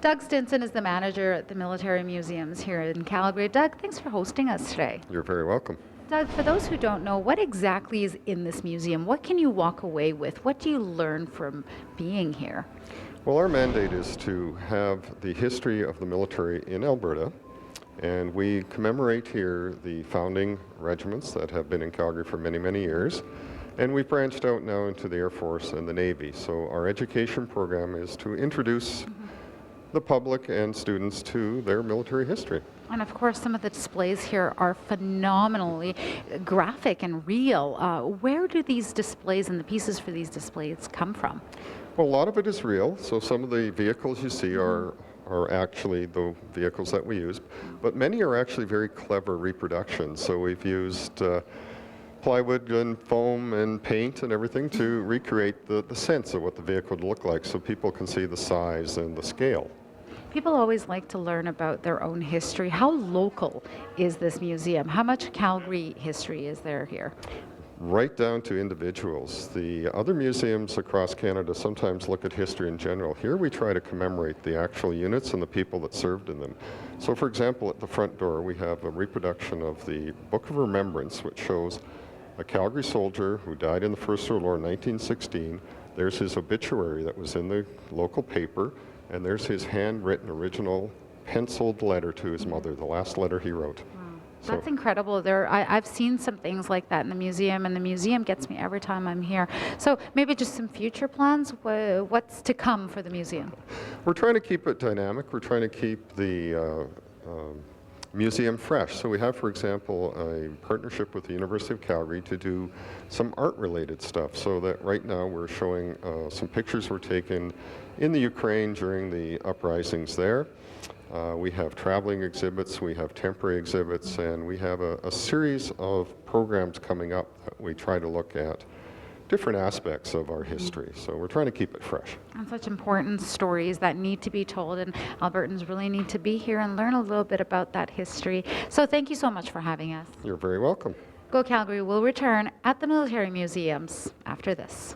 Doug Stinson is the manager at the Military Museums here in Calgary. Doug, thanks for hosting us today. You're very welcome. Doug, for those who don't know, what exactly is in this museum? What can you walk away with? What do you learn from being here? Well, our mandate is to have the history of the military in Alberta, and we commemorate here the founding regiments that have been in Calgary for many, many years. And we've branched out now into the Air Force and the Navy. So our education program is to introduce the public and students to their military history. And of course, some of the displays here are phenomenally graphic and real. Where do these displays and the pieces for these displays come from? Well, a lot of it is real. So some of the vehicles you see are actually the vehicles that we use, but many are actually very clever reproductions. So we've used plywood and foam and paint and everything to recreate the sense of what the vehicle would look like so people can see the size and the scale. People always like to learn about their own history. How local is this museum? How much Calgary history is there here? Right down to individuals. The other museums across Canada sometimes look at history in general. Here we try to commemorate the actual units and the people that served in them. So for example, at the front door we have a reproduction of the Book of Remembrance, which shows a Calgary soldier who died in the First World War in 1916. There's his obituary that was in the local paper, and there's his handwritten original penciled letter to his mother, the last letter he wrote. Wow. That's incredible. I've seen some things like that in the museum, and the museum gets me every time I'm here. So maybe just some future plans. What's to come for the museum? We're trying to keep it dynamic. We're trying to keep the museum fresh. So we have, for example, a partnership with the University of Calgary to do some art-related stuff. So that right now we're showing some pictures were taken in the Ukraine during the uprisings there. We have traveling exhibits, we have temporary exhibits, and we have a series of programs coming up that we try to look at different aspects of our history. So we're trying to keep it fresh. And such important stories that need to be told, and Albertans really need to be here and learn a little bit about that history. So thank you so much for having us. You're very welcome. Go Calgary will return at the Military Museums after this.